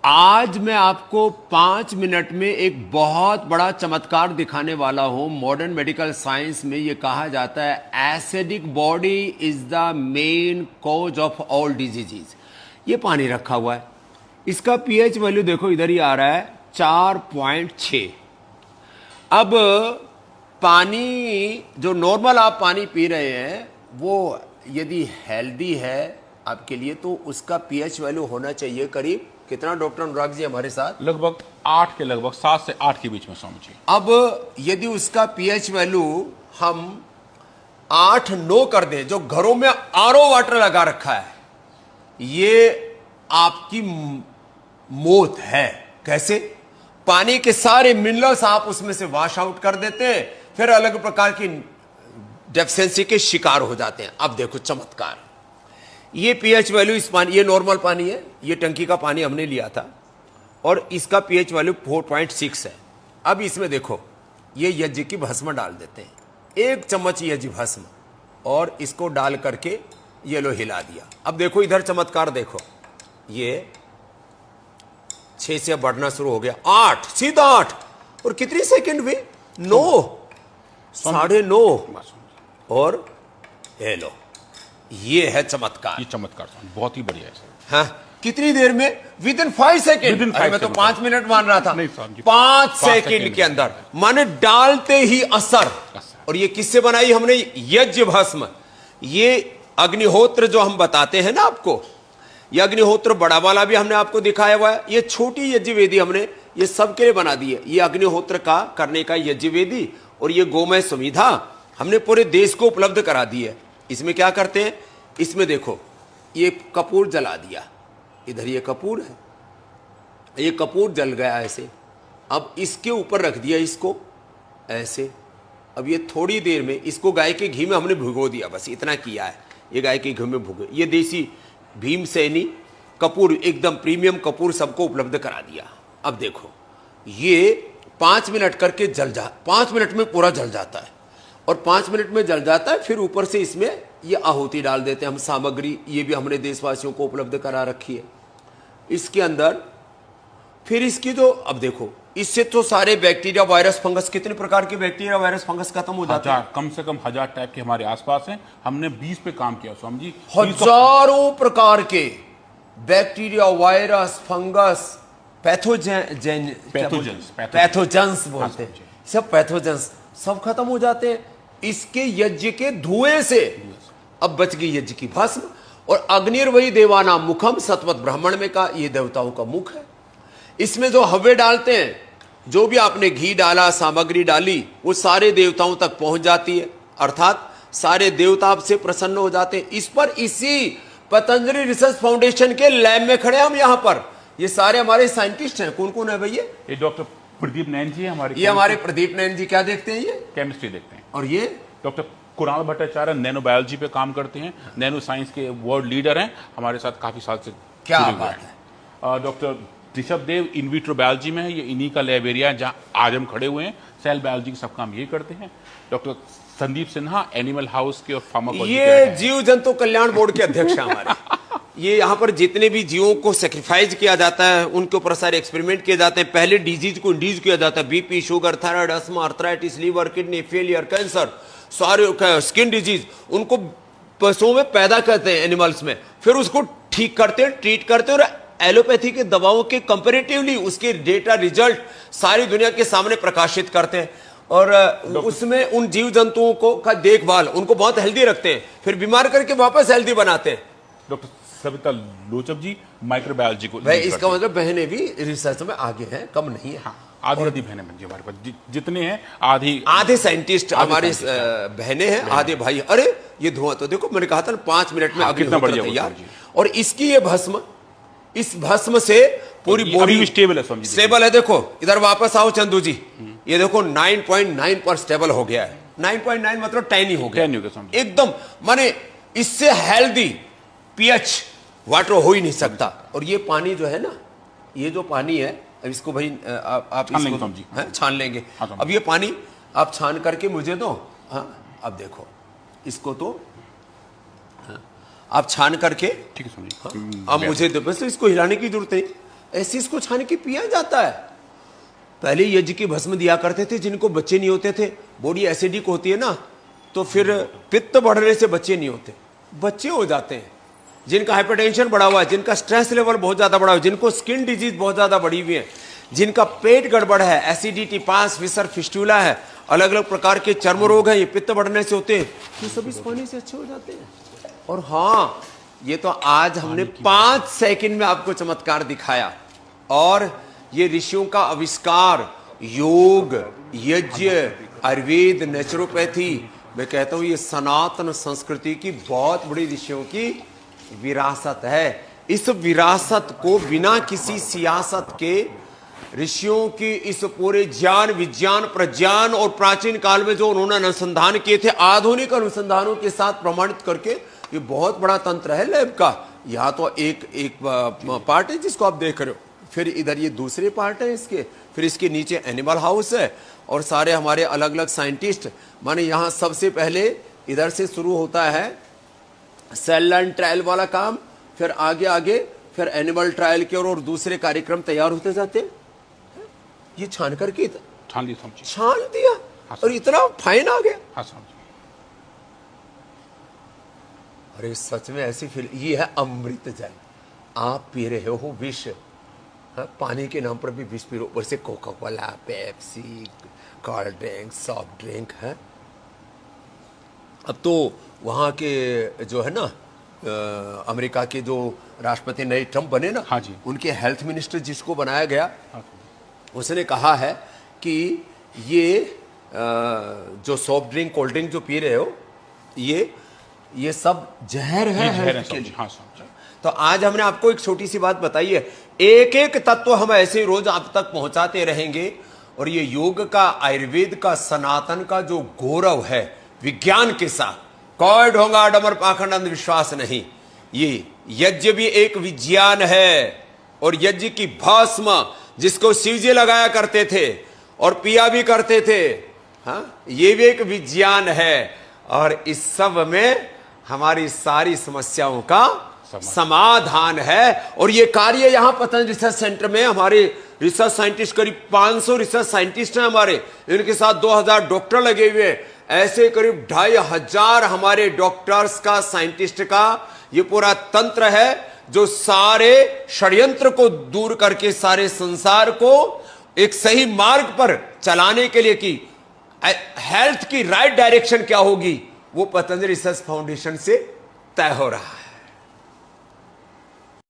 आज मैं आपको 5 मिनट में एक बहुत बड़ा चमत्कार दिखाने वाला हूं। मॉडर्न मेडिकल साइंस में यह कहा जाता है acidic body is the main cause of all diseases. ये पानी रखा हुआ है, इसका पीएच वैल्यू देखो इधर ही आ रहा है 4.6। अब पानी जो नॉर्मल आप पानी पी रहे हैं वो यदि हेल्दी है आपके लिए तो उसका पीएच वैल्यू होना चाहिए करीब कितना डॉक्टर अनुराग जी हमारे साथ? लगभग 8 के लगभग 7 से 8 के बीच में स्वामी जी। अब यदि उसका पीएच वैल्यू हम 8-9 कर दें, जो घरों में आरओ वाटर लगा रखा है, ये आपकी मौत है। कैसे? पानी के सारे मिनरल्स आप उसमें से वॉश आउट कर देते हैं, फिर अलग प्रकार की डेफिशिएंसी के शिकार हो जाते हैं। अब देखो चमत्कार, ये पीएच वैल्यू इस पानी, ये नॉर्मल पानी है, ये टंकी का पानी हमने लिया था और इसका पीएच वैल्यू 4.6 है। अब इसमें देखो ये यज्ञ की भस्म डाल देते हैं, 1 चम्मच यज्ञ भस्म, और इसको डाल करके ये लो हिला दिया। अब देखो इधर चमत्कार देखो, ये 6 से बढ़ना शुरू हो गया, 8, सीधा 8, और कितनी सेकंड हुई? 9, 9.5, और ये लो, ये है चमत्कार। ये चमत्कार बहुत ही बढ़िया है सर। हाँ, कितनी देर में? With in 5 second. मैं तो 5 मिनट मान रहा था। 5 सेकेंड के अंदर, माने डालते ही असर। और ये किससे बनाई हमने? यज्ञ भस्म। ये अग्निहोत्र जो हम बताते हैं ना आपको, ये अग्निहोत्र बड़ा वाला भी हमने आपको दिखाया हुआ है। ये छोटी यज्ञ वेदी हमने ये सबके लिए बना दी है। ये अग्निहोत्र का करने का यज्ञ वेदी और ये गोमय सुविधा हमने पूरे देश को उपलब्ध करा दी है। इसमें क्या करते हैं? इसमें देखो ये कपूर जला दिया, इधर ये कपूर है, ये कपूर जल गया ऐसे। अब इसके ऊपर रख दिया इसको ऐसे। अब ये थोड़ी देर में इसको गाय के घी में हमने भिगो दिया, बस इतना किया है। ये गाय के घी में भिगो, ये देसी भीमसेनी कपूर, एकदम प्रीमियम कपूर सबको उपलब्ध करा दिया। अब देखो ये 5 मिनट करके जल जा, 5 मिनट में पूरा जल जाता है और 5 मिनट में जल जाता है। फिर ऊपर से इसमें ये आहुति डाल देते हैं हम, सामग्री ये भी हमने देशवासियों को उपलब्ध करा रखी है इसके अंदर। फिर इसकी तो अब देखो, इससे तो सारे बैक्टीरिया वायरस फंगस, कितने प्रकार के बैक्टीरिया वायरस फंगस खत्म हो जाते हैं। कम से कम 1000 टाइप के हमारे आसपास हैं। हमने 20 पे काम किया स्वामी जी। हजारों प्रकार के बैक्टीरिया वायरस फंगस पैथोजेंस बोलते हैं, सब पैथोजेंस सब खत्म हो जाते हैं इसके यज्ञ के धुएं से। अब बच गई यज्ञ की भस्म। और अग्निर्वही देवाना मुखम, सतवत ब्राह्मण में का ये देवताओं का मुख है। इसमें जो हव्य डालते हैं, जो भी आपने घी डाला, सामग्री डाली, वो सारे देवताओं तक पहुंच जाती है, अर्थात सारे देवता आपसे प्रसन्न हो जाते हैं। इस पर इसी पतंजलि रिसर्च फाउंडेशन के लैब में खड़े हम यहाँ पर, ये सारे हमारे साइंटिस्ट हैं। कौन कौन है भैया? ये डॉक्टर प्रदीप नैन जी हमारे, ये हमारे प्रदीप नैन जी क्या देखते हैं? ये केमिस्ट्री देखते हैं। और ये doctor Kunal Bhattacharya nano biology पे काम करते हैं, नैनो साइंस के वर्ल्ड लीडर हैं, हमारे साथ काफी साल से। क्या बात है। Doctor Rishabh Dev in vitro biology में है, ये इन्हीं का लैब एरिया है जहां आज हम खड़े हुए हैं। सेल बायोलॉजी के सब काम यही करते हैं। Doctor Sandeep Sinha animal house के और फार्माकोलॉजी, ये जीव जंतु कल्याण बोर्ड के अध्यक्ष हैं हमारे। ये यहाँ पर जितने भी जीवों को सेक्रीफाइस किया जाता है, उनके ऊपर सारे एक्सपेरिमेंट किए जाते हैं। पहले डिजीज को इंड्यूस किया जाता है, BP, sugar, thyroid, asthma, arthritis, liver, kidney failure, cancer, सारे स्किन डिजीज, उनको पशुओं में पैदा करते हैं, एनिमल्स में, फिर उसको ठीक करते हैं, ट्रीट करते हैं, और एलोपैथी के दवाओं के कंपेरेटिवली उसके डेटा रिजल्ट सारी दुनिया के सामने प्रकाशित करते हैं। और उसमें उन जीव जंतुओं को का देखभाल, उनको बहुत हेल्दी रखते हैं, फिर बीमार करके वापस हेल्दी बनाते हैं। डॉक्टर सविता लोचक जी माइक्रोबायोलॉजी को, भाई इसका मतलब बहनें भी रिसर्च में आगे हैं, कम नहीं है। आधी बहनें बन जी हमारे पास, जितने हैं आधे साइंटिस्ट हमारी बहनें हैं, आधे भाई। अरे ये धुआं तो देखो, मैंने कहा था 5 मिनट में अग्निहोत्र तैयार। और इसकी ये भस्म, इस भस्म से पूरी बॉडी स्टेबल है। देखो इधर वापस आओ चंदू जी, ये देखो 9.9 पर स्टेबल हो गया है। 9.9 मतलब 10 ही हो गया एकदम, माने इससे हेल्दी पीएच वाटर हो ही नहीं सकता। और ये पानी जो है ना, ये जो पानी है, अब इसको भाई आप इसको छान लेंगे। अब ये पानी आप छान करके मुझे दो। हाँ, अब देखो इसको तो आप छान करके, ठीक है समझिए। अब मुझे बस इसको हिलाने की जरूरत नहीं, ऐसे इसको छान के पिया जाता है। पहले यज्ञ की भस्म दिया करते थे जिनको बच्चे नहीं होते थे, बॉडी एसिडिक होती है ना, तो फिर पित्त बढ़ने से बच्चे नहीं होते, बच्चे हो जाते हैं। जिनका हाइपरटेंशन बढ़ा हुआ है, जिनका स्ट्रेस लेवल बहुत ज्यादा बढ़ा हुआ है, जिनको स्किन डिजीज बहुत ज्यादा बढ़ी हुई है, जिनका पेट गड़बड़ है, एसिडिटी, पास, विसर, फिस्टूला है, अलग अलग प्रकार के चर्म रोग हैं, ये पित्त बढ़ने से होते हैं, ये सब इस पानी से अच्छे हो जाते हैं। और हाँ, ये तो आज हमने 5 सेकंड में आपको चमत्कार दिखाया। और ये ऋषियों का आविष्कार, योग, यज्ञ, आयुर्वेद, नेचुरोपैथी, मैं कहता हूं ये सनातन संस्कृति की बहुत बड़ी ऋषियों की विरासत है। इस विरासत को बिना किसी सियासत के ऋषियों की इस पूरे ज्ञान, विज्ञान, प्रज्ञान और प्राचीन काल में जो उन्होंने अनुसंधान किए थे, आधुनिक अनुसंधानों के साथ प्रमाणित करके, ये बहुत बड़ा तंत्र है लैब का। यहाँ तो एक पार्ट है जिसको आप देख रहे हो, फिर इधर ये दूसरे पार्ट है इसके, फिर इसके नीचे एनिमल हाउस है और सारे हमारे अलग अलग साइंटिस्ट। माने यहाँ सबसे पहले इधर से शुरू होता है सेल लाइन ट्रायल वाला काम, फिर आगे आगे फिर एनिमल ट्रायल के और दूसरे कार्यक्रम तैयार होते जाते। ये छान करके छान दिया और इतना फाइन आ गया। अरे सच में ऐसी फील, ये है अमृत जल, आप पी रहे हो विष। पानी के नाम पर भी विष पी रहे हो, ऊपर से Coca Cola, Pepsi, cold drink, soft drink है। अब तो वहाँ के जो है ना अमेरिका के जो राष्ट्रपति नए ट्रम्प बने ना, हाँ जी, उनके हेल्थ मिनिस्टर जिसको बनाया गया, उसने कहा है कि ये जो सॉफ्ट ड्रिंक, कोल्ड ड्रिंक जो पी रहे हो, ये सब जहर है हेल्थ के लिए। हाँ, तो आज हमने आपको एक छोटी सी बात बताई है, एक एक तत्व हम ऐसे रोज आप तक पहुंचाते रहेंगे। और ये योग का, आयुर्वेद का, सनातन का जो गौरव है, विज्ञान के साथ कोई ढोंगा डमर पाखंड अंधविश्वास नहीं। ये यज्ञ भी एक विज्ञान है, और यज्ञ की भस्म जिसको शिवजी लगाया करते थे और पिया भी करते थे, हाँ, ये भी एक विज्ञान है। और इस सब में हमारी सारी समस्याओं का समाधान है। और ये कार्य यहाँ पतंजलि रिसर्च सेंटर में हमारे रिसर्च साइंटिस्ट, करीब 500 रिसर्च साइंटिस्ट हैं हमारे, इनके साथ 2000 डॉक्टर लगे हुए हैं। ऐसे करीब 2500 हमारे डॉक्टर्स का, साइंटिस्ट का ये पूरा तंत्र है, जो सारे षड्यंत्र को दूर करके सारे संसार को एक सही मार्ग पर चलाने के लिए, कि हेल्थ की राइट डायरेक्शन क्या होगी, वो पतंजलि रिसर्च फाउंडेशन से तय हो रहा है।